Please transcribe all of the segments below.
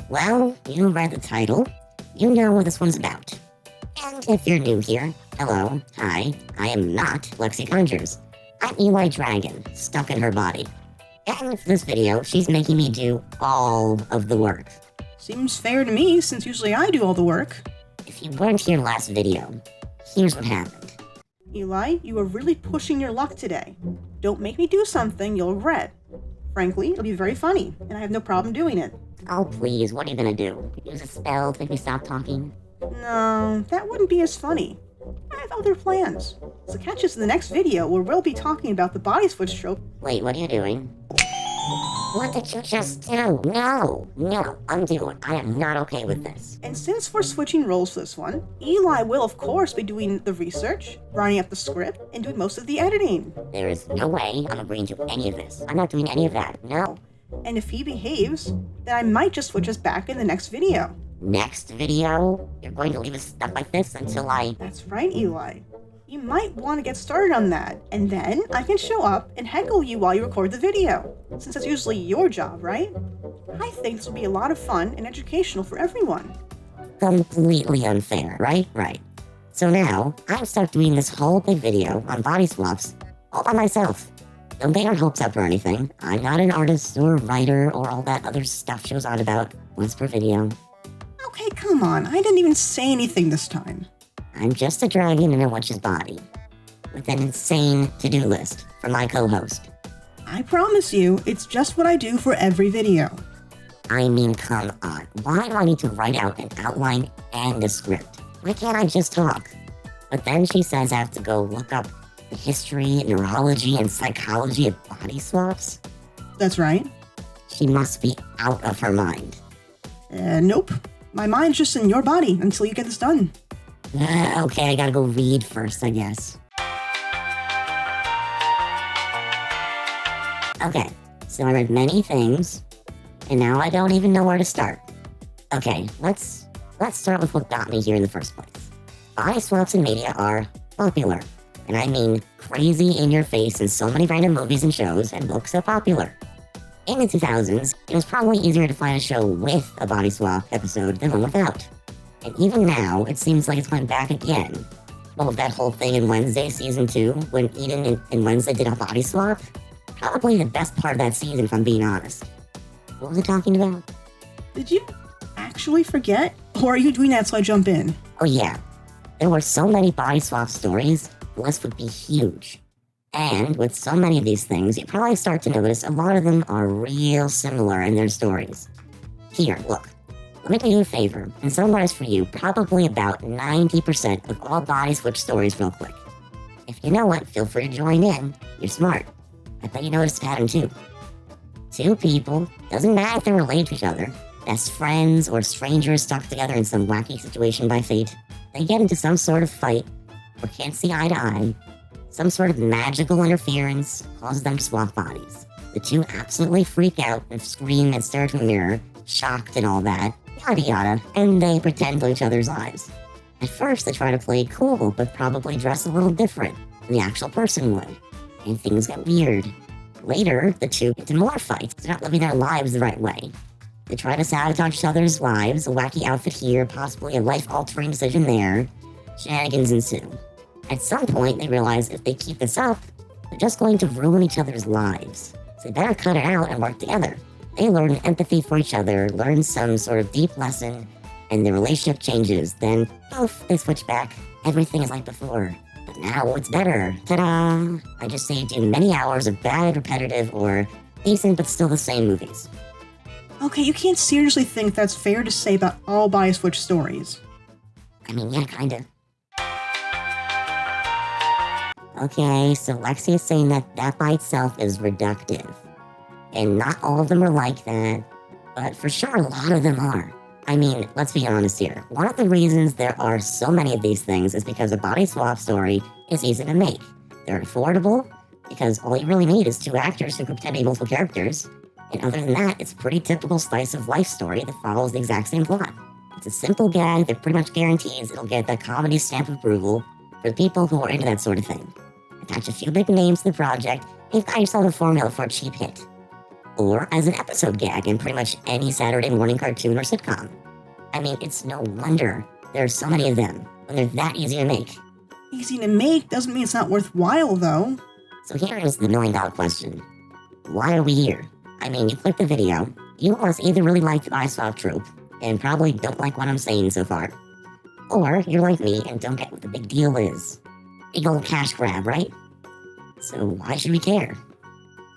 Well, you read the title. You know what this one's about. And if you're new here, hello, hi, I am not Lexi Conjures. I'm Eli Dragon, stuck in her body. And for this video, she's making me do all of the work. Seems fair to me, since usually I do all the work. If you weren't here last video, here's what happened. Eli, you are really pushing your luck today. Don't make me do something you'll regret. Frankly, it'll be very funny, and I have no problem doing it. Oh please, what are you gonna do? Use a spell to make me stop talking? No, that wouldn't be as funny. I have other plans. So catch us in the next video where we'll be talking about the body switch trope. Wait, what are you doing? What did you just do? No, undo it. I am not okay with this. And since we're switching roles for this one, Eli will of course be doing the research, writing up the script, and doing most of the editing. There is no way I'm agreeing to any of this. I'm not doing any of that, no. And if he behaves, then I might just switch us back in the next video. Next video? You're going to leave us stuck like this until I... That's right, Eli. You might want to get started on that, and then I can show up and heckle you while you record the video, since that's usually your job, right? I think this will be a lot of fun and educational for everyone. Completely unfair, right? Right. So now, I'm stuck doing this whole big video on body swaps all by myself. Don't get your hopes up or anything. I'm not an artist or writer or all that other stuff shows on about once per video. Okay, come on. I didn't even say anything this time. I'm just a dragon in a witch's body, with an insane to-do list for my co-host. I promise you, it's just what I do for every video. I mean, come on. Why do I need to write out an outline and a script? Why can't I just talk? But then she says I have to go look up the history, neurology, and psychology of body swaps? That's right. She must be out of her mind. Nope. My mind's just in your body until you get this done. Okay, I gotta go read first, I guess. Okay, so I read many things, and now I don't even know where to start. Okay, let's start with what got me here in the first place. Body swaps in media are popular, and I mean crazy in your face in so many random movies and shows and books are popular. In the 2000s, it was probably easier to find a show with a body swap episode than one without. And even now, it seems like it's going back again. Well, that whole thing in Wednesday Season 2, when Eden and Wednesday did a body swap, probably the best part of that season, if I'm being honest. What was it talking about? Did you actually forget? Or are you doing that so I jump in? Oh yeah. There were so many body swap stories, the list would be huge. And with so many of these things, you probably start to notice a lot of them are real similar in their stories. Here, look. Let me do you a favor and summarize for you probably about 90% of all body switch stories real quick. If you know it, feel free to join in. You're smart. I bet you noticed a pattern too. Two people, doesn't matter if they're related to each other, best friends or strangers stuck together in some wacky situation by fate, they get into some sort of fight or can't see eye to eye. Some sort of magical interference causes them to swap bodies. The two absolutely freak out and scream and stare into a mirror, shocked and all that. Yada yada, and they pretend to each other's lives. At first, they try to play it cool, but probably dress a little different than the actual person would, and things get weird. Later, the two get into more fights. They're not living their lives the right way. They try to sabotage each other's lives, a wacky outfit here, possibly a life-altering decision there. Shenanigans ensue. At some point, they realize if they keep this up, they're just going to ruin each other's lives. So they better cut it out and work together. They learn empathy for each other, learn some sort of deep lesson, and the relationship changes. Then, poof, they switch back. Everything is like before. But now it's better. Ta-da! I just saved you many hours of bad, repetitive, or decent but still the same movies. Okay, you can't seriously think that's fair to say about all body switch stories. I mean, yeah, kinda. Okay, so Lexi is saying that by itself is reductive. And not all of them are like that, but for sure a lot of them are. I mean, let's be honest here. One of the reasons there are so many of these things is because a body swap story is easy to make. They're affordable, because all you really need is two actors who can pretend to be multiple characters. And other than that, it's a pretty typical slice of life story that follows the exact same plot. It's a simple gag that pretty much guarantees it'll get that comedy stamp of approval for the people who are into that sort of thing. Attach a few big names to the project, and you've got yourself a formula for a cheap hit. or as an episode gag in pretty much any Saturday morning cartoon or sitcom. I mean, it's no wonder there are so many of them when they're that easy to make. Easy to make doesn't mean it's not worthwhile, though. So here is the million-dollar question. Why are we here? I mean, you click the video, you must either really like the body swap trope, and probably don't like what I'm saying so far, or you're like me and don't get what the big deal is. Big old cash grab, right? So why should we care?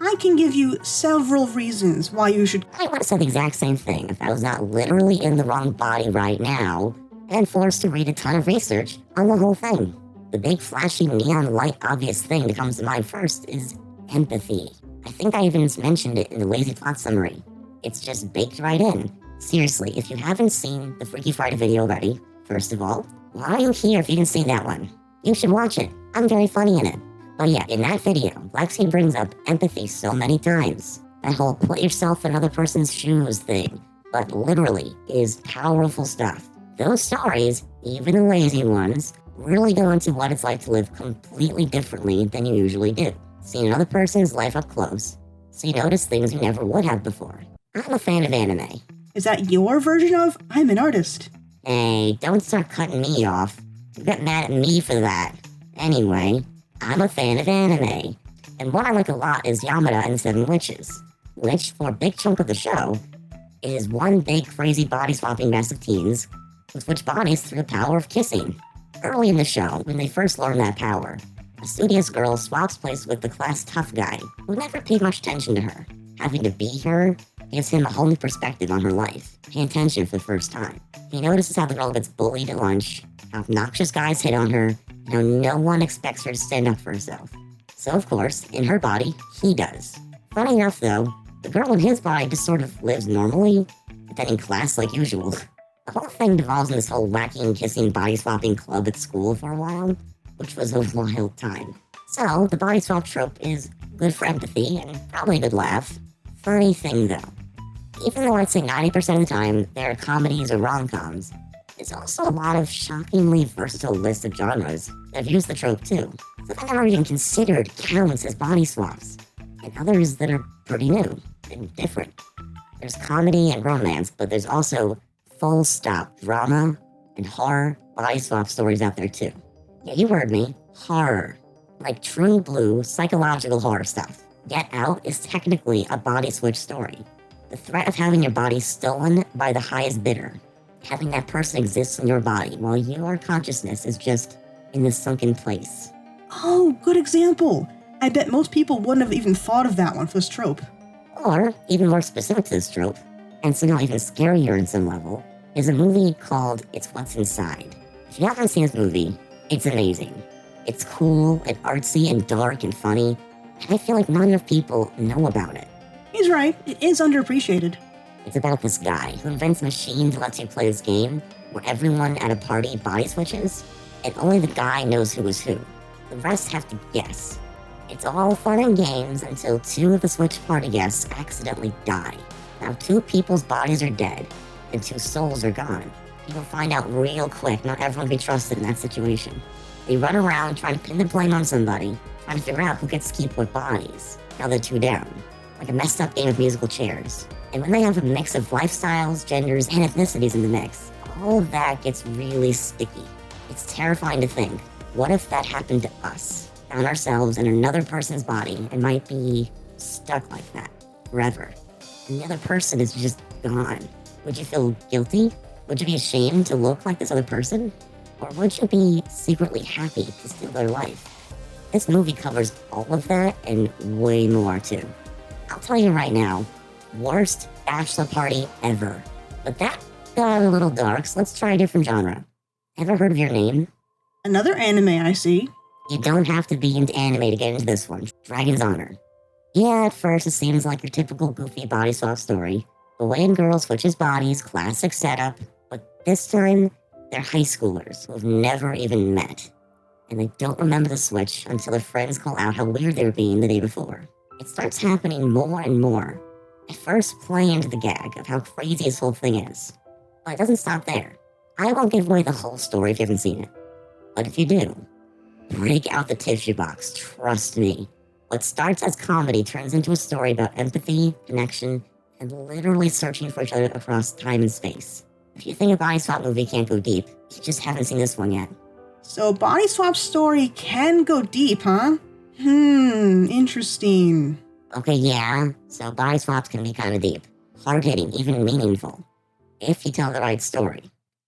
I can give you several reasons why you should. I would have said the exact same thing if I was not literally in the wrong body right now and forced to read a ton of research on the whole thing. The big flashy neon light obvious thing that comes to mind first is empathy. I think I even mentioned it in the lazy plot summary. It's just baked right in. Seriously, if you haven't seen the Freaky Friday video already, first of all, why are you here if you didn't see that one? You should watch it. I'm very funny in it. But yeah, in that video, Lexi brings up empathy so many times. That whole put yourself in another person's shoes thing, but literally is powerful stuff. Those stories, even the lazy ones, really go into what it's like to live completely differently than you usually do. See another person's life up close, so you notice things you never would have before. I'm a fan of anime. Is that your version of I'm an artist? Hey, don't start cutting me off. You get mad at me for that. Anyway, I'm a fan of anime, and what I like a lot is Yamada and the Seven Witches, which, for a big chunk of the show, is one big crazy body-swapping mess of teens who switch bodies through the power of kissing. Early in the show, when they first learn that power, a studious girl swaps places with the class tough guy, who never paid much attention to her. Having to be her gives him a whole new perspective on her life, paying attention for the first time. He notices how the girl gets bullied at lunch, how obnoxious guys hit on her, and how no one expects her to stand up for herself. So of course, in her body, he does. Funny enough though, the girl in his body just sort of lives normally, attending class like usual. The whole thing devolves in this whole wacky and kissing body swapping club at school for a while, which was a wild time. So, the body swap trope is good for empathy and probably a good laugh. Funny thing though, even though I'd say 90% of the time there are comedies or rom-coms, there's also a lot of shockingly versatile list of genres that have used the trope too, that I've never even considered counts as body swaps, and others that are pretty new and different. There's comedy and romance, but there's also full stop drama and horror body swap stories out there too. Yeah, you heard me, horror. Like true blue psychological horror stuff. Get Out is technically a body switch story. The threat of having your body stolen by the highest bidder. Having that person exist in your body while your consciousness is just in this sunken place. Oh, good example. I bet most people wouldn't have even thought of that one for this trope. Or, even more specific to this trope, and somehow even scarier in some level, is a movie called It's What's Inside. If you haven't seen this movie, it's amazing. It's cool and artsy and dark and funny, and I feel like not enough people know about it. He's right, it is underappreciated. It's about this guy who invents a machine that lets you play this game where everyone at a party body switches, and only the guy knows who is who. The rest have to guess. It's all fun and games until two of the switch party guests accidentally die. Now 2 people's bodies are dead, and 2 souls are gone. People find out real quick not everyone can be trusted in that situation. They run around trying to pin the blame on somebody, trying to figure out who gets to keep what bodies. Now they're 2 down, like a messed up game of musical chairs. And when they have a mix of lifestyles, genders, and ethnicities in the mix, all of that gets really sticky. It's terrifying to think, what if that happened to us? Found ourselves in another person's body and might be stuck like that forever. And the other person is just gone. Would you feel guilty? Would you be ashamed to look like this other person? Or would you be secretly happy to steal their life? This movie covers all of that and way more too. I'll tell you right now, worst bachelor party ever. But that got a little dark, so let's try a different genre. Ever heard of Your Name? Another anime I see. You don't have to be into anime to get into this one. Dragon's Honor. Yeah, at first it seems like your typical goofy body swap story. The way a girl switches bodies, classic setup, but this time, they're high schoolers who have never even met. And they don't remember the switch until their friends call out how weird they were being the day before. It starts happening more and more. I first play into the gag of how crazy this whole thing is. But it doesn't stop there. I won't give away the whole story if you haven't seen it. But if you do, break out the tissue box, trust me. What starts as comedy turns into a story about empathy, connection, and literally searching for each other across time and space. If you think a body swap movie can't go deep, you just haven't seen this one yet. So body swap story can go deep, huh? Interesting. Okay, yeah, so body swaps can be kind of deep, hard-hitting, even meaningful, if you tell the right story.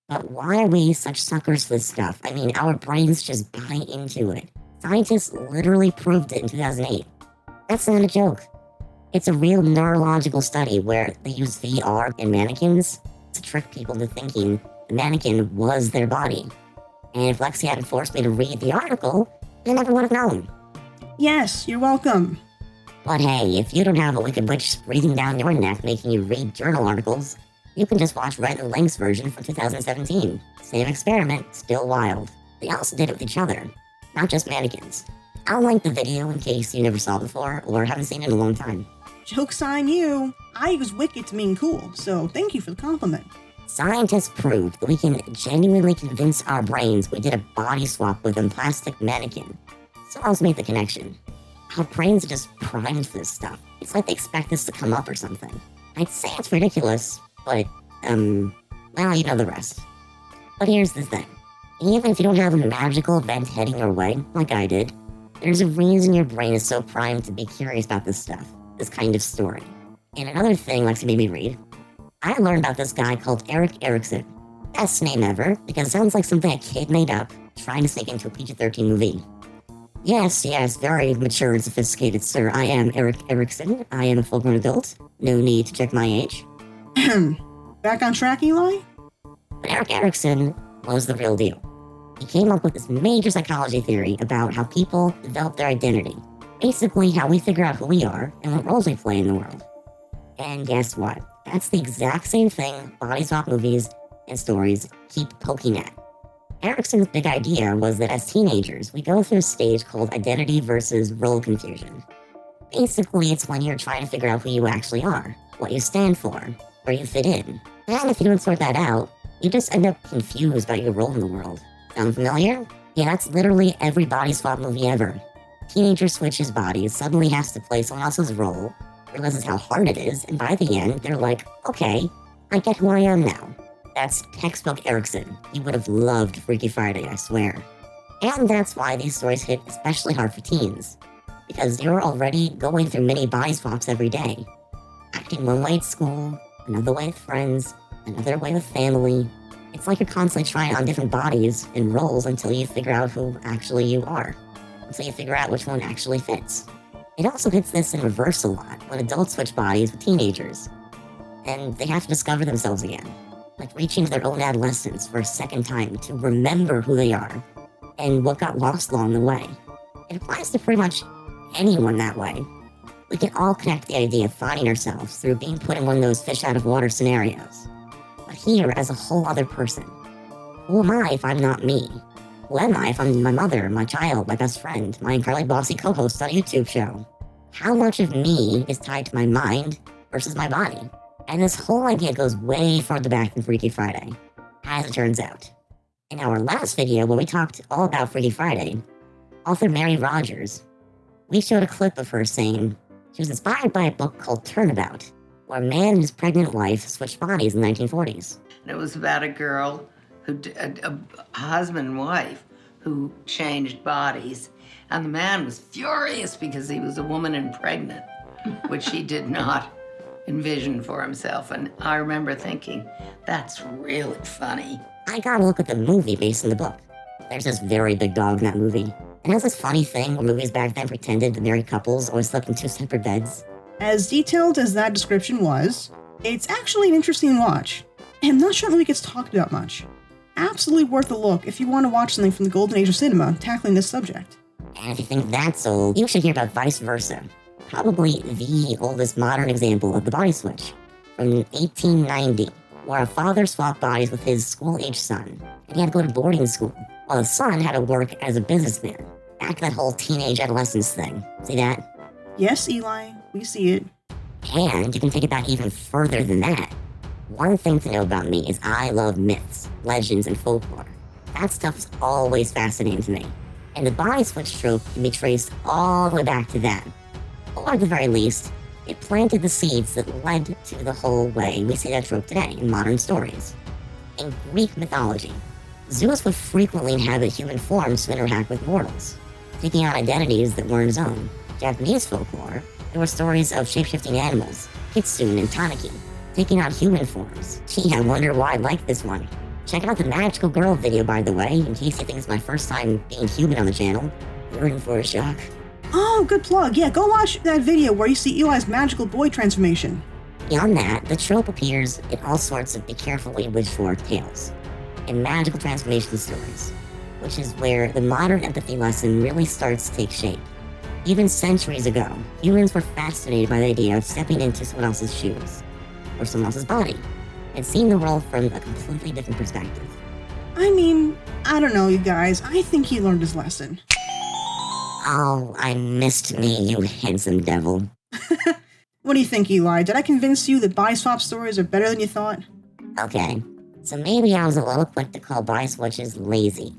But why are we such suckers for this stuff? I mean, our brains just buy into it. Scientists literally proved it in 2008. That's not a joke. It's a real neurological study where they use VR and mannequins to trick people into thinking the mannequin was their body. And if Lexi hadn't forced me to read the article, I never would have known. Yes, you're welcome. But hey, if you don't have a wicked witch breathing down your neck making you read journal articles, you can just watch Rhett and Link's version from 2017. Same experiment, still wild. They also did it with each other, not just mannequins. I'll link the video in case you never saw it before or haven't seen it in a long time. Joke's on you. I use wicked to mean cool, so thank you for the compliment. Scientists proved that we can genuinely convince our brains we did a body swap with a plastic mannequin. So let's make the connection. Our brains are just primed for this stuff. It's like they expect this to come up or something. I'd say it's ridiculous, but, well, you know the rest. But here's the thing. Even if you don't have a magical event heading your way, like I did, there's a reason your brain is so primed to be curious about this stuff, this kind of story. And another thing Lexi made me read, I learned about this guy called Erik Erikson. Best name ever, because it sounds like something a kid made up, trying to sneak into a PG-13 movie. Yes, very mature and sophisticated, sir. I am Erik Erikson. I am a full-grown adult. No need to check my age. Back on track, Eli? But Erik Erikson was the real deal. He came up with this major psychology theory about how people develop their identity. Basically, how we figure out who we are and what roles we play in the world. And guess what? That's the exact same thing body swap movies and stories keep poking at. Erikson's big idea was that as teenagers, we go through a stage called identity versus role confusion. Basically, it's when you're trying to figure out who you actually are, what you stand for, where you fit in. And if you don't sort that out, you just end up confused about your role in the world. Sound familiar? Yeah, that's literally every body swap movie ever. Teenager switches bodies, suddenly has to play someone else's role, realizes how hard it is, and by the end, they're like, okay, I get who I am now. That's textbook Erikson. You would have loved Freaky Friday, I swear. And that's why these stories hit especially hard for teens. Because they were already going through mini body swaps every day. Acting one way at school, another way with friends, another way with family. It's like you're constantly trying on different bodies and roles until you figure out who actually you are. Until you figure out which one actually fits. It also hits this in reverse a lot when adults switch bodies with teenagers. And they have to discover themselves again. Like reaching their own adolescence for a second time to remember who they are and what got lost along the way. It applies to pretty much anyone that way. We can all connect the idea of finding ourselves through being put in one of those fish out of water scenarios. But here as a whole other person. Who am I if I'm not me? Who am I if I'm my mother, my child, my best friend, my incredibly bossy co-host on a YouTube show? How much of me is tied to my mind versus my body? And this whole idea goes way farther back than Freaky Friday, as it turns out. In our last video, when we talked all about Freaky Friday, author Mary Rogers, we showed a clip of her saying she was inspired by a book called Turnabout, where a man and his pregnant wife switched bodies in the 1940s. It was about a girl, a husband and wife, who changed bodies. And the man was furious because he was a woman and pregnant, which he did not envision for himself. And I remember thinking, that's really funny. I got a look at the movie based on the book. There's this very big dog in that movie. And it has this funny thing where movies back then pretended that married couples always slept in two separate beds. As detailed as that description was, it's actually an interesting watch. And I'm not sure the movie gets talked about much. Absolutely worth a look if you want to watch something from the golden age of cinema tackling this subject. And if you think that's old, you should hear about Vice Versa. Probably the oldest modern example of the body switch. From 1890, where a father swapped bodies with his school-age son. And he had to go to boarding school, while the son had to work as a businessman. Back to that whole teenage adolescence thing. See that? Yes, Eli, we see it. And you can take it back even further than that. One thing to know about me is I love myths, legends, and folklore. That stuff's always fascinating to me. And the body switch trope can be traced all the way back to them. Or at the very least, it planted the seeds that led to the whole way we see that trope today in modern stories. In Greek mythology, Zeus would frequently inhabit human forms to interact with mortals, taking on identities that weren't his own. Japanese folklore, there were stories of shape-shifting animals, kitsune and tanuki, taking on human forms. Gee, I wonder why I like this one. Check out the Magical Girl video, by the way, in case you think it's my first time being human on the channel. You're in for a shock. Oh, good plug. Yeah, go watch that video where you see Eli's magical boy transformation. Beyond that, the trope appears in all sorts of be careful what you wish for tales, and magical transformation stories, which is where the modern empathy lesson really starts to take shape. Even centuries ago, humans were fascinated by the idea of stepping into someone else's shoes, or someone else's body, and seeing the world from a completely different perspective. I mean, I don't know, you guys. I think he learned his lesson. Oh, I missed me, you handsome devil. What do you think, Eli? Did I convince you that body swap stories are better than you thought? Okay, so maybe I was a little quick to call body switches lazy.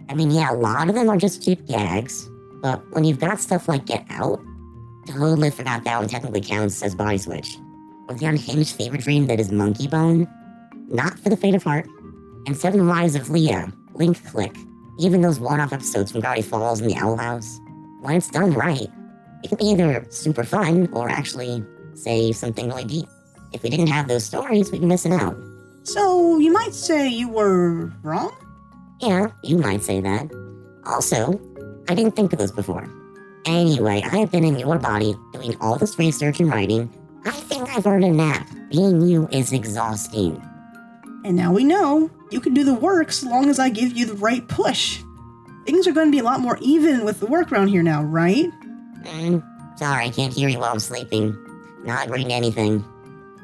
I mean, yeah, a lot of them are just cheap gags, but when you've got stuff like Get Out, totally forgot that one technically counts as body switch. With the unhinged fever dream that is Monkeybone, Not for the Faint of Heart, and 7 Lives of Leah, Link Click, even those one-off episodes from Gravity Falls and the Owl House, when it's done right, it can be either super fun or actually say something really deep. If we didn't have those stories, we'd be missing out. So, you might say you were wrong? Yeah, you might say that. Also, I didn't think of this before. Anyway, I have been in your body doing all this research and writing. I think I've earned a nap. Being you is exhausting. And now we know you can do the work so long as I give you the right push. Things are going to be a lot more even with the work around here now, right? Sorry, I can't hear you while I'm sleeping. Not agreeing to anything.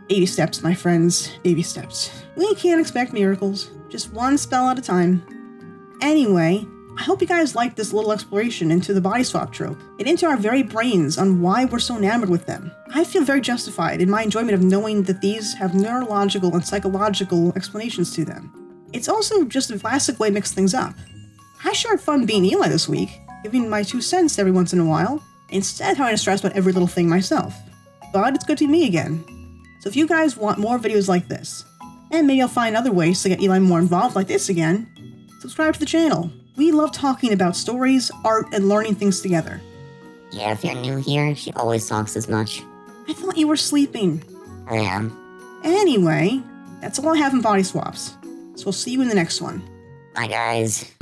Baby steps, my friends. Baby steps. We can't expect miracles. Just one spell at a time. Anyway, I hope you guys liked this little exploration into the body swap trope and into our very brains on why we're so enamored with them. I feel very justified in my enjoyment of knowing that these have neurological and psychological explanations to them. It's also just a classic way to mix things up. I sure had fun being Eli this week, giving my 2 cents every once in a while, instead of having to stress about every little thing myself. But it's good to be me again. So if you guys want more videos like this, and maybe I'll find other ways to get Eli more involved like this again, subscribe to the channel. We love talking about stories, art, and learning things together. Yeah, if you're new here, she always talks as much. I thought you were sleeping. I am. Anyway, that's all I have in body swaps. So we'll see you in the next one. Bye, guys.